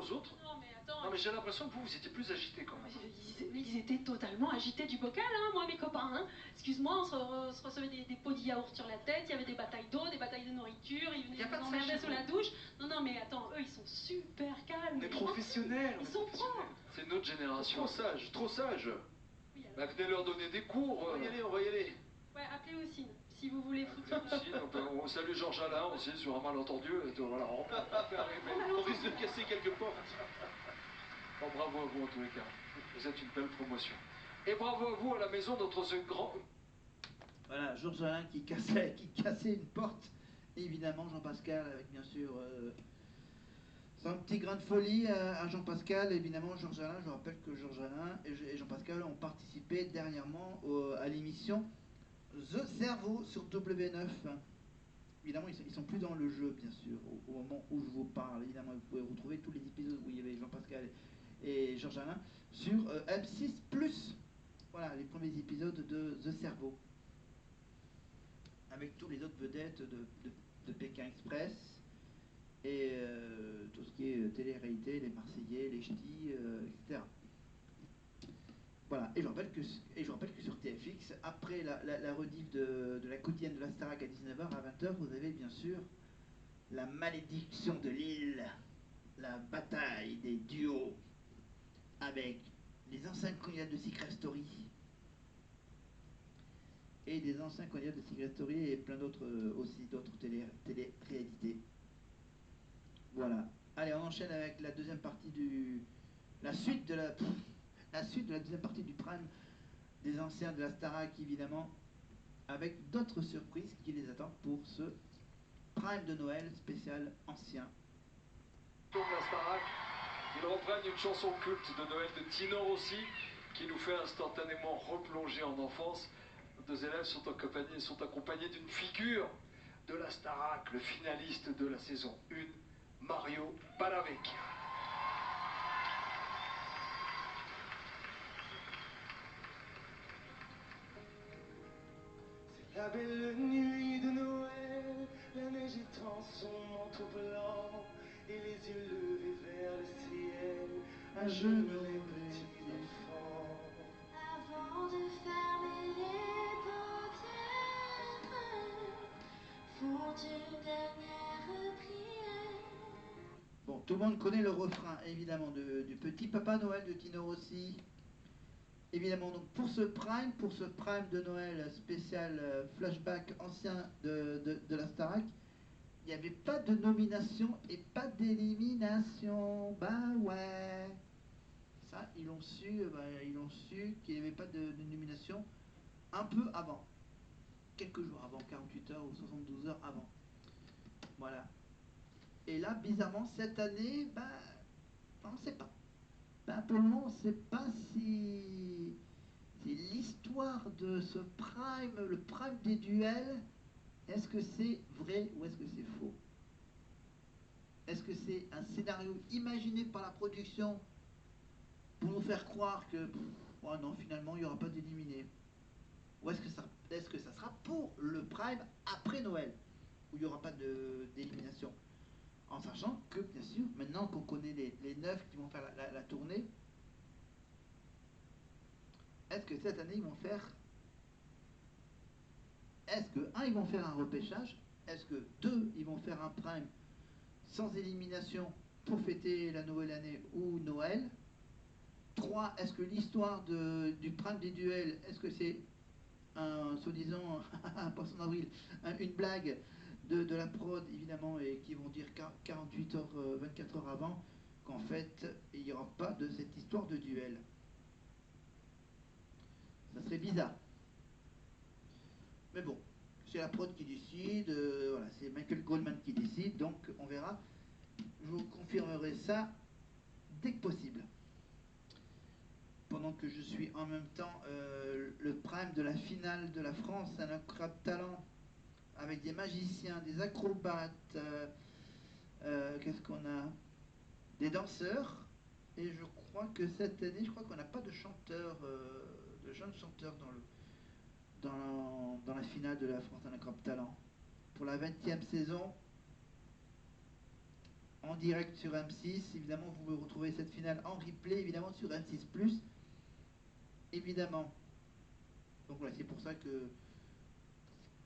aux autres. Non mais attends. Non mais j'ai l'impression que vous étiez plus agité quand même. Ils étaient totalement agités du bocal, hein, moi mes copains. Hein. Excuse-moi, on se recevait des pots de yaourt sur la tête, il y avait des batailles d'eau, des batailles de nourriture, ils venaient nous emmerder sous la douche. Non mais attends, eux ils sont super calmes. On est professionnels. Ils sont pros. C'est notre génération. Trop sage, trop sage. Oui, alors. Bah, venez leur donner des cours. On va y aller, on va y aller. Ouais, appelez Ossine, si vous voulez foutre... Si, on salue Georges Alain aussi sur un malentendu. Voilà, on fait arriver. On risque de casser quelques portes. Bon, bravo à vous en tous les cas. Vous êtes une belle promotion. Et bravo à vous à la maison, notre ce grand... Voilà, Georges Alain qui cassait une porte. Et évidemment, Jean-Pascal, avec bien sûr son petit grain de folie à Jean-Pascal. Évidemment, Georges Alain, je rappelle que Georges Alain et Jean-Pascal ont participé dernièrement à l'émission The Cerveau sur W9. Évidemment, ils sont plus dans le jeu, bien sûr, au moment où je vous parle. Évidemment, vous pouvez retrouver tous les épisodes où il y avait Jean-Pascal et Georges Alain sur M6+. Voilà, les premiers épisodes de The Cerveau. Avec tous les autres vedettes de Pékin Express et tout ce qui est télé-réalité, les Marseillais, les Ch'tis, etc. Voilà, et je rappelle que sur TFX, après la rediff de la quotidienne de la Starac à 19h, à 20h, vous avez bien sûr la malédiction de l'île, la bataille des duos, avec les anciens candidats de Secret Story, et des anciens candidats de Secret Story, et plein d'autres aussi, d'autres télé-réalités. Voilà. Allez, on enchaîne avec la deuxième partie la suite de la deuxième partie du prime des anciens de la Starac, évidemment, avec d'autres surprises qui les attendent pour ce prime de Noël spécial ancien. Tourne la Starac, ils reprennent une chanson culte de Noël de Tino Rossi qui nous fait instantanément replonger en enfance. Nos deux élèves sont accompagnés d'une figure de la Starac, le finaliste de la saison 1, Mario Palavecchia. La belle nuit de Noël, la neige étend son manteau blanc et les yeux levés vers le ciel, à genoux les petits enfants. Avant de fermer les paupières, font une dernière prière. Bon, tout le monde connaît le refrain, évidemment, du Petit Papa Noël de Tino Rossi. Évidemment, donc pour ce prime de Noël spécial flashback ancien de la Starac, il n'y avait pas de nomination et pas d'élimination. Bah ouais. Ça, ils l'ont su qu'il n'y avait pas de nomination un peu avant. Quelques jours avant, 48 heures ou 72 heures avant. Voilà. Et là, bizarrement, cette année, on ne sait pas. Pour le moment, on ne sait pas si l'histoire de ce prime, le prime des duels, est-ce que c'est vrai ou est-ce que c'est faux? Est-ce que c'est un scénario imaginé par la production pour nous faire croire que oh non, finalement, il n'y aura pas d'éliminés? Ou est-ce que ça sera pour le prime après Noël, où il n'y aura pas d'élimination? En sachant que, bien sûr, maintenant qu'on connaît les 9 qui vont faire la tournée, est-ce que cette année ils vont faire... Est-ce que, ils vont faire un repêchage? Est-ce que, 2, ils vont faire un prime sans élimination pour fêter la nouvelle année ou Noël? 3, est-ce que l'histoire du prime des duels, est-ce que c'est un, soi-disant, un poisson d'avril, une blague de la prod, évidemment, et qui vont dire 48 heures, 24 heures avant, qu'en fait, il n'y aura pas de cette histoire de duel? Ça serait bizarre. Mais bon, c'est la prod qui décide, voilà, c'est Michael Goldman qui décide, donc on verra. Je vous confirmerai ça dès que possible. Pendant que je suis en même temps le prime de la finale de la France, un incroyable talent, avec des magiciens, des acrobates, qu'est-ce qu'on a? Des danseurs, et je crois que cette année, qu'on n'a pas de chanteurs, de jeunes chanteurs dans la finale de la France un incroyable talent. Pour la 20e saison, en direct sur M6. Évidemment, vous pouvez retrouver cette finale en replay, évidemment, sur M6+. Évidemment. Donc voilà, c'est pour ça que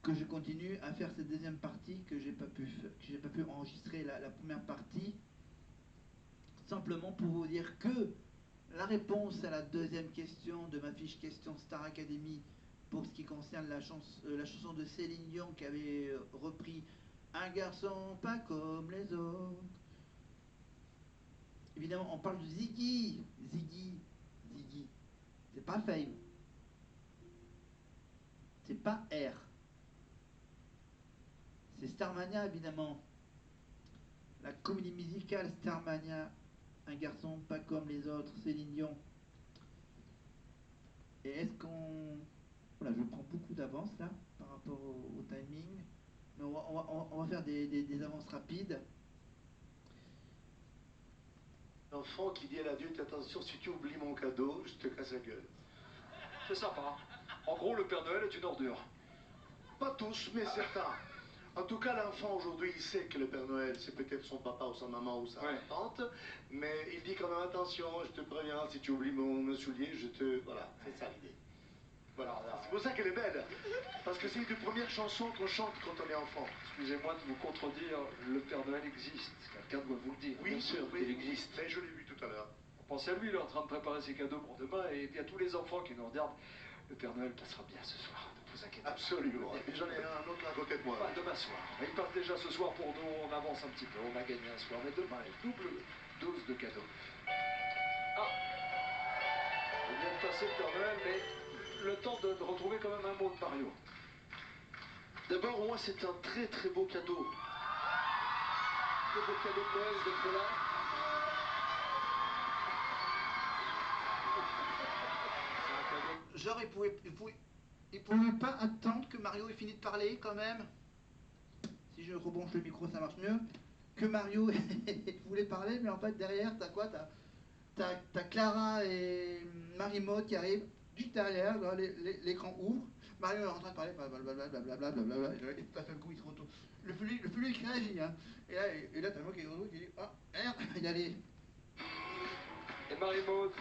je continue à faire cette deuxième partie, que j'ai pas pu enregistrer la première partie. Simplement pour vous dire que la réponse à la deuxième question de ma fiche question Star Academy, pour ce qui concerne la chanson de Céline Dion qui avait repris Un garçon pas comme les autres. Évidemment, on parle de Ziggy. Ziggy. C'est pas Fame. C'est pas R. C'est Starmania, évidemment. La comédie musicale Starmania. Un garçon pas comme les autres, Céline Dion. Et est-ce qu'on... Voilà, je prends beaucoup d'avance là, par rapport au timing. Mais on va faire des avances rapides. L'enfant qui dit à l'adulte, attention, si tu oublies mon cadeau, je te casse la gueule. C'est sympa. En gros, le Père Noël est une ordure. Pas tous, mais certains. En tout cas, l'enfant aujourd'hui, il sait que le Père Noël, c'est peut-être son papa ou sa maman ou sa tante, mais il dit quand même attention, je te préviens, si tu oublies mon soulier, je te... Voilà, c'est ça l'idée. Voilà, c'est pour ça qu'elle est belle, parce que c'est une des premières chansons qu'on chante quand on est enfant. Excusez-moi de vous contredire, le Père Noël existe. Quelqu'un doit vous le dire. Oui, bien sûr, oui, il existe. Mais je l'ai vu tout à l'heure. Pensez à lui, il est en train de préparer ses cadeaux pour demain, et il y a tous les enfants qui nous regardent. Le Père Noël passera bien ce soir, ne vous inquiétez pas. Absolument. Et j'en ai un autre à côté de moi. Pas demain soir. Il passe déjà ce soir pour nous, on avance un petit peu, on a gagné un soir, mais demain, double dose de cadeaux. Ah, il vient de passer le Père Noël, mais le temps de retrouver quand même un mot de Mario. D'abord, moi, c'est un très très beau cadeau. Très beau cadeau de Noël d'être là. Genre, il pouvait pas attendre que Mario ait fini de parler quand même. Si je rebranche le micro, ça marche mieux. Que Mario voulait parler, mais en fait derrière, t'as quoi? T'as Clara et Marie-Maud qui arrivent juste derrière, l'écran ouvre. Mario est en train de parler, blablabla, et tout à fait le coup il se retourne. Le public qui réagit, hein. Et là t'as le mot qui est qui dit ah merde, il y a les... Et Marie-Maud,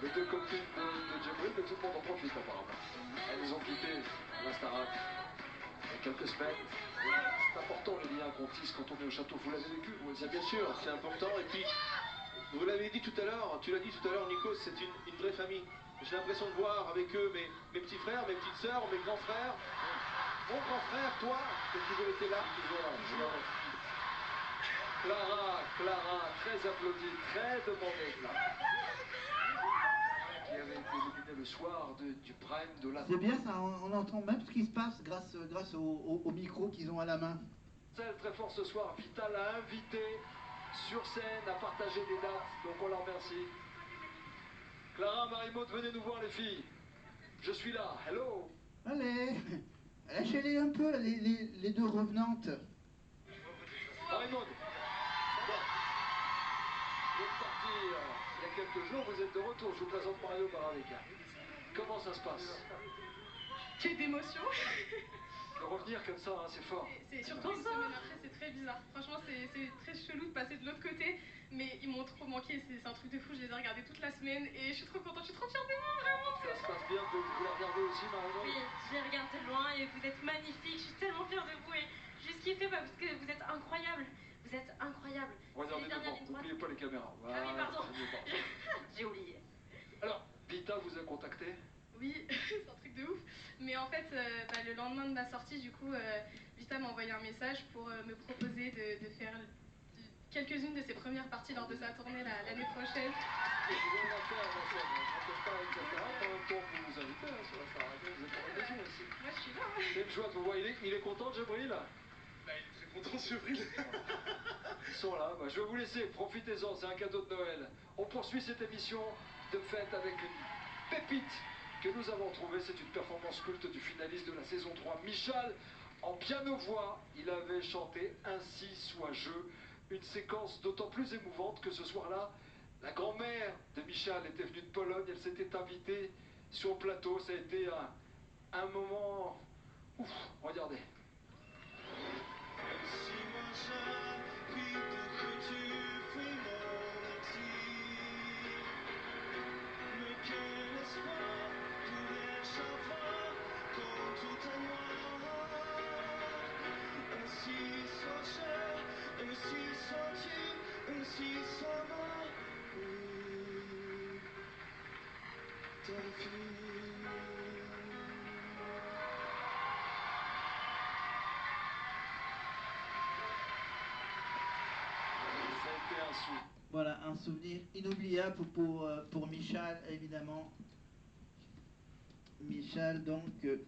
les deux copines de Djibril, mais tout le monde en profite apparemment. Elles ont quitté la Starac il y a quelques semaines. C'est important les liens qu'on tisse quand on est au château, vous l'avez vécu? Oui, ça, bien sûr, c'est important. Et puis, vous l'avez dit tout à l'heure, tu l'as dit tout à l'heure, Nico, c'est une vraie famille. J'ai l'impression de voir avec eux mes petits frères, mes petites sœurs, mes grands frères. Mon grand frère, toi, qui as toujours été là. Toujours. Clara, très applaudie, très demandée. Qui avait été éliminée le soir du prime de la... C'est bien ça, on entend même ce qui se passe grâce au micro qu'ils ont à la main. Celle très fort ce soir, Vital a invité sur scène à partager des dates, donc on la remercie. Clara, Marie-Maud, venez nous voir les filles. Je suis là, hello. Allez, lâchez-les un peu, là, les deux revenantes. Marie-Maud, vous êtes partie il y a quelques jours, vous êtes de retour. Je vous présente Mario Baraveka. Comment ça se passe? Quelle d'émotion. De revenir comme ça, hein, c'est fort. C'est surtout une semaine après, c'est très bizarre. Franchement, c'est très chelou de passer de l'autre côté. Mais ils m'ont trop manqué, c'est un truc de fou. Je les ai regardés toute la semaine et je suis trop contente, je suis trop fière de moi, vraiment. Ça se passe bien, vous la regardez aussi, Marie-Maud? Oui, je les regarde de loin et vous êtes magnifiques. Je suis tellement fière de vous et juste kiffé parce que vous êtes incroyables. Vous êtes incroyables. Regardez devant, n'oubliez pas les caméras. Ah oui, pardon. Parfait. J'ai oublié. Alors, Vita vous a contacté? Oui, c'est un truc de ouf. Mais en fait, le lendemain de ma sortie, du coup, Vita m'a envoyé un message pour me proposer de faire quelques-unes de ses premières parties lors de sa tournée l'année prochaine. Vous allez la faire, pas avec la Starac, en même temps vous nous invitez sur la Starac, vous êtes en maison aussi. Moi, je suis là. C'est une joie de vous voir. Il est content, Djibril? Bah, il est très content, Djibril. Ils sont là, je vais vous laisser, profitez-en, c'est un cadeau de Noël. On poursuit cette émission de fête avec une pépite que nous avons trouvée. C'est une performance culte du finaliste de la saison 3, Michal, en piano-voix. Il avait chanté Ainsi soit je, une séquence d'autant plus émouvante que ce soir-là, la grand-mère de Michal était venue de Pologne, elle s'était invitée sur le plateau. Ça a été un moment... Ouf, regardez. Si moi j'ai pris beaucoup tu fuis mon exil. Mais quel espoir pourrais chaque fois quand tout est noir. Ainsi sois-je, ainsi sois-tu, ainsi soit ma vie, ta vie. Ça a été un sou. Voilà, un souvenir inoubliable pour Michal, évidemment. Michal, donc,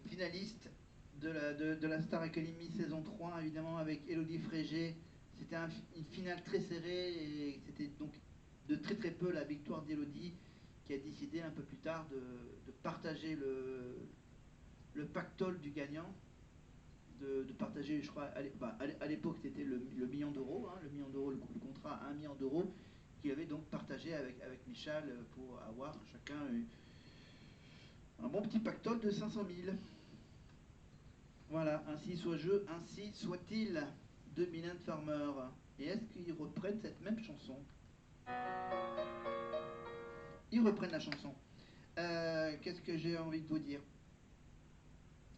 finaliste de la Star Academy saison 3, évidemment, avec Élodie Frégé. C'était une finale très serrée et c'était donc de très très peu la victoire d'Élodie qui a décidé un peu plus tard de partager le pactole du gagnant. De partager, je crois, à l'époque c'était le million d'euros, hein, le million d'euros, le contrat à 1 million d'euros, qu'il avait donc partagé avec Michal pour avoir chacun un bon petit pactole de 500 000. Voilà, ainsi soit-je, ainsi soit-il, de Mylène Farmer. Et est-ce qu'ils reprennent cette même chanson? Ils reprennent la chanson. Qu'est-ce que j'ai envie de vous dire?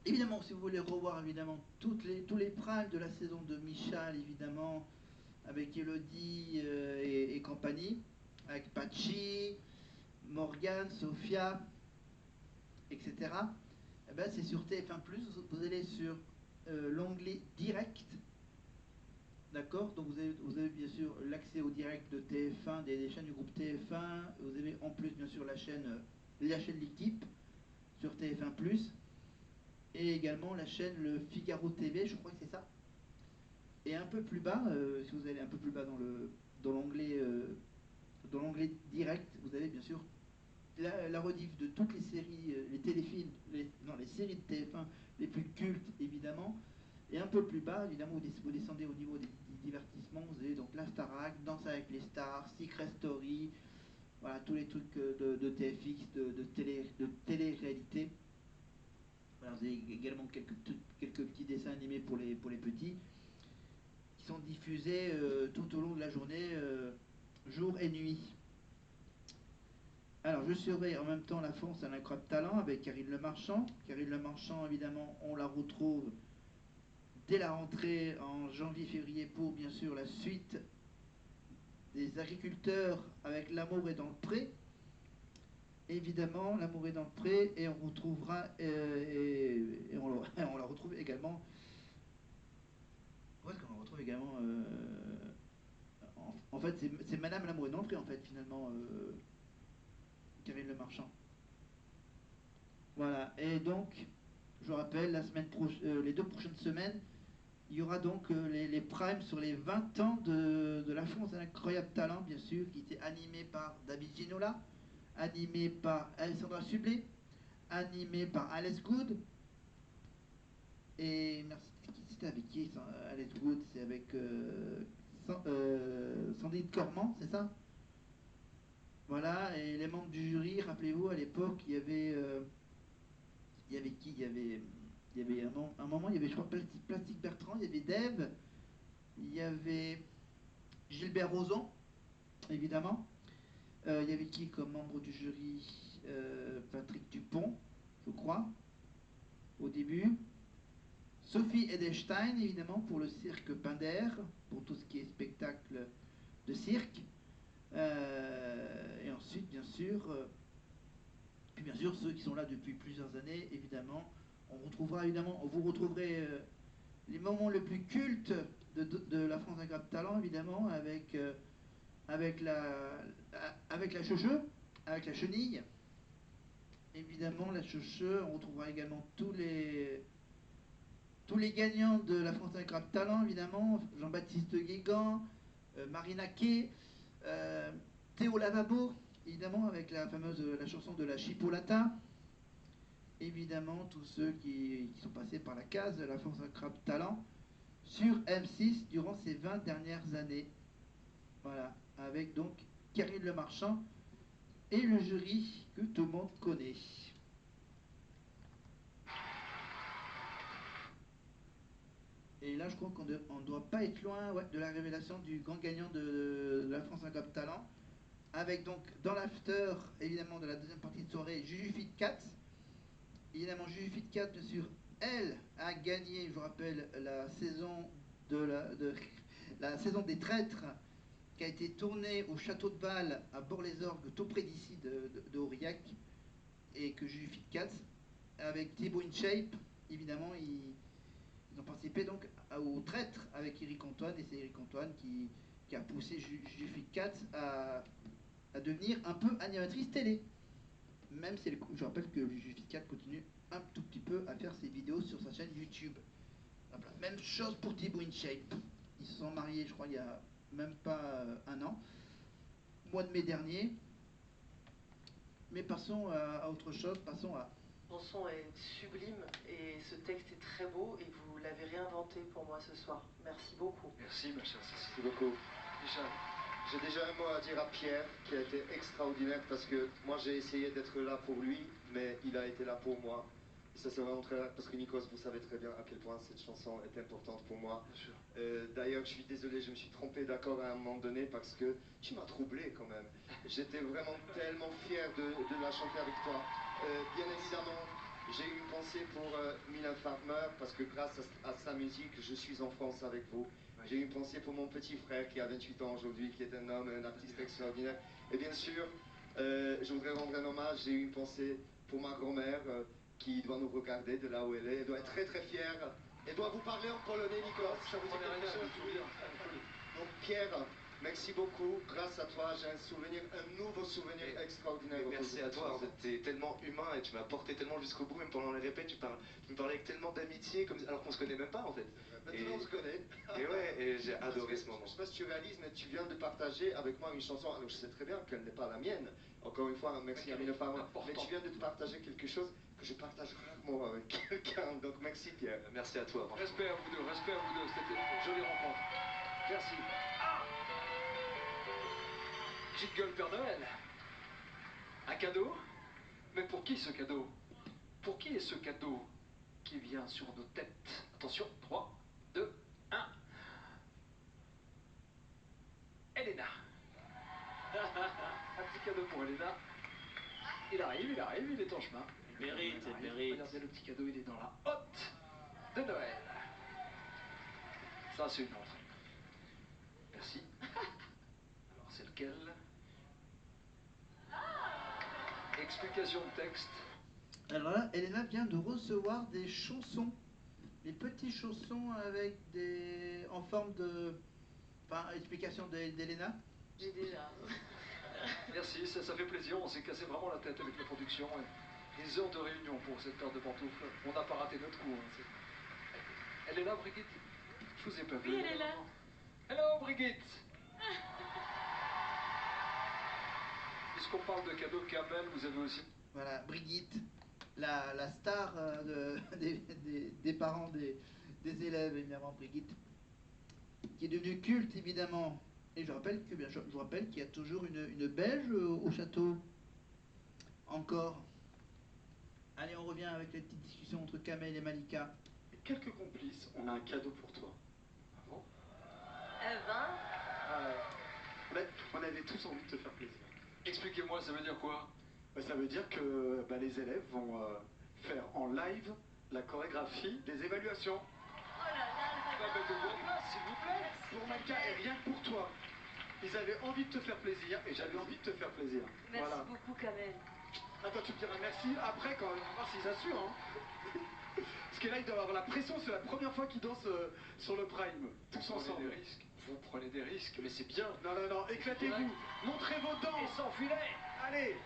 Évidemment, si vous voulez revoir évidemment tous les primes de la saison de Michal, évidemment, avec Élodie et compagnie, avec Pachi, Morgane, Sophia, etc. Eh ben, c'est sur TF1+, vous allez sur l'onglet Direct, d'accord? Donc vous avez bien sûr l'accès au direct de TF1, des chaînes du groupe TF1, vous avez en plus bien sûr la chaîne L'équipe sur TF1+, et également la chaîne Le Figaro TV, je crois que c'est ça. Et un peu plus bas, si vous allez un peu plus bas dans l'onglet direct, vous avez bien sûr la rediff de toutes les séries, les téléfilms, les séries de TF1 les plus cultes évidemment. Et un peu plus bas, évidemment, vous descendez au niveau des divertissements, vous avez donc la Starac, Danse avec les stars, Secret Story, voilà, tous les trucs de TFX, de télé-réalité. Voilà, vous avez également quelques petits dessins animés pour les petits, qui sont diffusés tout au long de la journée, jour et nuit. Alors, je surveille en même temps La France a un incroyable talent avec Karine Le Marchand. Karine Le Marchand, évidemment, on la retrouve dès la rentrée en janvier-février pour, bien sûr, la suite des agriculteurs avec L'amour est dans le pré. Évidemment, L'amour est dans le pré, et on retrouvera, on la retrouve également. Où est-ce qu'on la retrouve également en fait, c'est Madame L'amour est dans le pré, en fait, finalement. Karine Le Marchand. Voilà, et donc, je rappelle, les 2 prochaines semaines, il y aura donc les primes sur les 20 ans de La France un incroyable talent, bien sûr, qui était animé par David Ginola, animé par Alessandra Sublet, animé par Alex Good. Et merci, c'était avec qui Alex Good? C'est avec Sandrine Cormand, c'est ça? Voilà, et les membres du jury, rappelez-vous, à l'époque, il y avait qui? Il y avait un moment, il y avait, je crois, Plastique Bertrand, il y avait Dave, il y avait Gilbert Rozon, évidemment. Il y avait qui comme membre du jury? Patrick Dupont, je crois, au début. Sophie Edelstein, évidemment, pour le cirque Pinder, pour tout ce qui est spectacle de cirque. Et ensuite, bien sûr, ceux qui sont là depuis plusieurs années, évidemment, vous retrouverez les moments les plus cultes de La France un grave talent, évidemment, avec la cheucheu, avec la chenille. Évidemment, la cheucheu, on retrouvera également tous les gagnants de La France un grave talent, évidemment, Jean-Baptiste Guégan, Marina Kay, Théo Lavabo, évidemment, avec la chanson de la Chipolata. Évidemment, tous ceux qui sont passés par la case de La France un grave talent sur M6 durant ces 20 dernières années. Voilà, avec donc Karine Le Marchand et le jury que tout le monde connaît. Et là, je crois qu'on ne doit pas être loin de la révélation du grand gagnant de la France Incroyable Talent. Avec donc, dans l'after, évidemment, de la deuxième partie de soirée, Juju Fit Cat. Évidemment, Juju Fit Cat, bien sûr, elle a gagné, je vous rappelle, la saison, la saison des traîtres, qui a été tournée au château de Bâle, à Bar-les-Orgues, tout près d'ici, de Aurillac. Et que Juju Fit Cat, avec Thibaut InShape, évidemment, ils ont participé donc au traître avec Eric Antoine, et c'est Eric Antoine qui a poussé Juju Fit Cat à devenir un peu animatrice télé. Même si je rappelle que Juju Fit Cat continue un tout petit peu à faire ses vidéos sur sa chaîne YouTube. Voilà. Même chose pour Thibaut InShape. Ils se sont mariés, je crois, il y a même pas un an, mois de mai dernier. Mais passons à autre chose, passons à... La chanson est sublime et ce texte est très beau et vous l'avez réinventé pour moi ce soir. Merci beaucoup. Merci ma chère Cécile. Merci beaucoup. Michel. J'ai déjà un mot à dire à Pierre qui a été extraordinaire parce que moi j'ai essayé d'être là pour lui, mais il a été là pour moi. Et ça c'est vraiment très parce que Nikos, vous savez très bien à quel point cette chanson est importante pour moi. Bien sûr. D'ailleurs, je suis désolé, je me suis trompé d'accord à un moment donné parce que tu m'as troublé quand même. J'étais vraiment tellement fier de la chanter avec toi. Bien évidemment, j'ai eu une pensée pour Mylène Farmer parce que grâce à sa musique, je suis en France avec vous. J'ai une pensée pour mon petit frère qui a 28 ans aujourd'hui, qui est un homme, un artiste extraordinaire. Et bien sûr, je voudrais rendre un hommage, j'ai une pensée pour ma grand-mère qui doit nous regarder de là où elle est. Elle doit être très très fière. Elle doit vous parler en polonais, Nikos. Ça vous dit quelque chose? Donc Pierre, merci beaucoup. Grâce à toi, j'ai un souvenir, un nouveau souvenir extraordinaire. Merci à toi, en fait, t'es tellement humain et tu m'as porté tellement jusqu'au bout, même pendant les répètes, tu me parlais avec tellement d'amitié, alors qu'on se connaît même pas en fait. Maintenant on se connaît. Et ouais, et j'ai adoré ce moment. Je sais pas si tu réalises, mais tu viens de partager avec moi une chanson, alors je sais très bien qu'elle n'est pas la mienne. Encore une fois, merci à Mylène Farmer. Mais tu viens de partager quelque chose que je partage rarement avec quelqu'un. Donc merci Pierre. Merci à toi. Respect à vous deux, c'était une jolie rencontre. Merci. Ah, jingle Père Noël. Un cadeau? Mais pour qui ce cadeau? Pour qui est ce cadeau qui vient sur nos têtes? Attention, 3, 2, 1. Elena. Un petit cadeau pour Elena. Il arrive, il est en chemin. Il mérite. Regardez le petit cadeau, il est dans la hotte de Noël. Ça, c'est une entrée. Merci. Alors, c'est lequel? Explication de texte. Alors là, Elena vient de recevoir des chaussons. Des petits chaussons avec des... en forme de... Enfin, explication d'Elena. J'ai déjà. Merci, ça fait plaisir. On s'est cassé vraiment la tête avec la production. Et des heures de réunion pour cette paire de pantoufles. On n'a pas raté notre coup. Elle est là, Brigitte? Je vous ai pas vu. Oui, elle est là. Hello, Brigitte. Puisqu'on parle de cadeaux Kamel, vous avez aussi... Voilà, Brigitte, la star des parents des élèves, évidemment, Brigitte, qui est devenue culte, évidemment. Et je rappelle qu'il y a toujours une Belge au château. Encore. Allez, on revient avec la petite discussion entre Kamel et Malika. Quelques complices, on a un cadeau pour toi. Ah bon? On avait tous envie de te faire plaisir. Expliquez-moi, ça veut dire quoi? Ça veut dire que les élèves vont faire en live la chorégraphie des évaluations. Oh là là, Bah, mettez-vous en place, s'il vous plaît. Pour Malika et rien que pour toi. Ils avaient envie de te faire plaisir et j'avais envie de te faire plaisir. Merci Voilà. beaucoup, Kamel. Attends, tu me diras merci après quand on va voir s'ils assurent. Hein. Parce que là, ils doivent avoir la pression, c'est la première fois qu'ils dansent sur le Prime, tous Vous prenez ensemble. des risques. Vous prenez des risques, mais c'est bien. Non, éclatez-vous. Montrez vos dents. Et sans filet. Allez.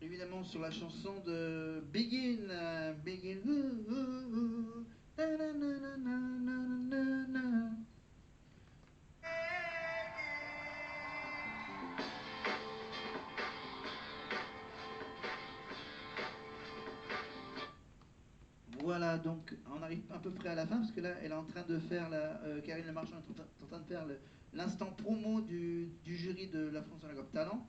Évidemment, sur la chanson de Begin. Begin. Na, na, na, na, na, na, na. Voilà, donc on arrive à peu près à la fin, parce que là, elle est en train de faire, Karine Le Marchand est en train de faire l'instant promo du jury de la France Got Talent.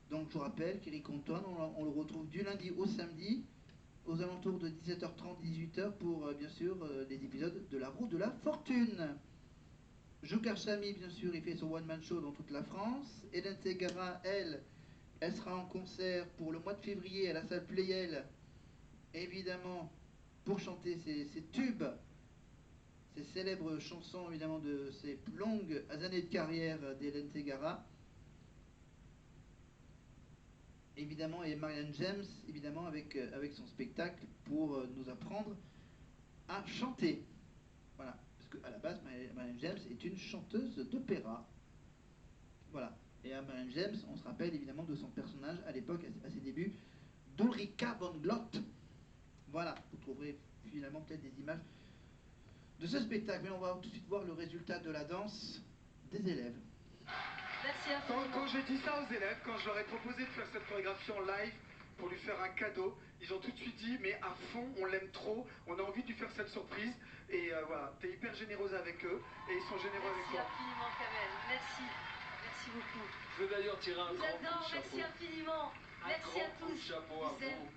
Donc je vous rappelle qu'Eric Antoine, on le retrouve du lundi au samedi, aux alentours de 17h30, 18h, pour bien sûr les épisodes de La Roue de la Fortune. Joker Chami, bien sûr, il fait son one-man show dans toute la France. Hélène Ségara, elle sera en concert pour le mois de février à la salle Playel, évidemment, pour chanter ses tubes, ses célèbres chansons, évidemment, de ses longues années de carrière d'Hélène Ségara. Évidemment, et Marianne James, évidemment, avec son spectacle pour nous apprendre à chanter. Voilà, parce qu'à la base, Marianne James est une chanteuse d'opéra. Voilà, et à Marianne James, on se rappelle évidemment de son personnage à l'époque, à ses débuts, d'Ulrika von Glott. Voilà, vous trouverez finalement peut-être des images de ce spectacle. Mais on va tout de suite voir le résultat de la danse des élèves. Merci infiniment. Quand j'ai dit ça aux élèves, quand je leur ai proposé de faire cette chorégraphie en live pour lui faire un cadeau, ils ont tout de suite dit mais à fond, on l'aime trop, on a envie de lui faire cette surprise. Et voilà, t'es hyper généreuse avec eux et ils sont généreux avec toi. Merci infiniment Kamel, merci. Merci beaucoup. Je veux d'ailleurs tirer un grand coup de chapeau. Merci infiniment. Merci à tous. Un grand coup de chapeau à vous,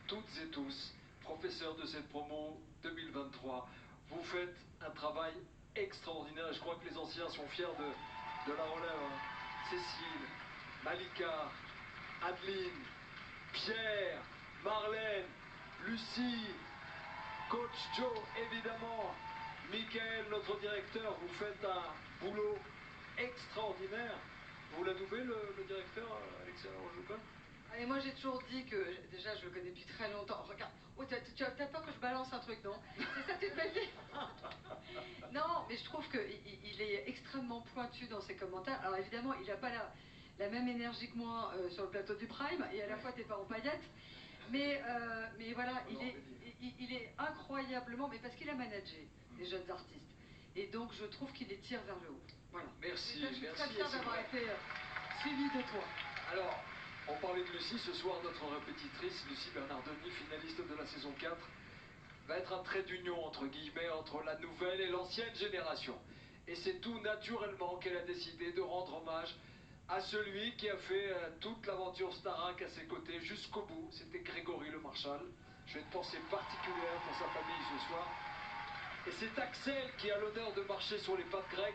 toutes et tous, professeurs de cette promo 2023. Vous faites un travail extraordinaire. Je crois que les anciens sont fiers de la relève. Hein. Cécile, Malika, Adeline, Pierre, Marlène, Lucie, Coach Joe, évidemment, Michael, notre directeur. Vous faites un boulot extraordinaire. Vous l'adoublez, le directeur, Alexia Rojuka? Et moi j'ai toujours dit que, déjà je le connais depuis très longtemps, regarde, oh, tu as peur que je balance un truc, non? C'est ça que tu m'as dit? Non, mais je trouve qu'il est extrêmement pointu dans ses commentaires. Alors évidemment, il n'a pas la même énergie que moi sur le plateau du Prime, et à la fois t'es pas en paillettes, mais voilà, il est incroyablement, mais parce qu'il a managé les jeunes artistes, et donc je trouve qu'il les tire vers le haut. Voilà. Merci, je suis très fière d'avoir été suivi de toi. Alors, on parlait de Lucie, ce soir notre répétitrice, Lucie Bernardoni, finaliste de la saison 4, va être un trait d'union entre guillemets entre la nouvelle et l'ancienne génération. Et c'est tout naturellement qu'elle a décidé de rendre hommage à celui qui a fait toute l'aventure Starac à ses côtés jusqu'au bout. C'était Grégory Le Marchal. J'ai une pensée particulière pour sa famille ce soir. Et c'est Axel qui a l'honneur de marcher sur les pas de Greg.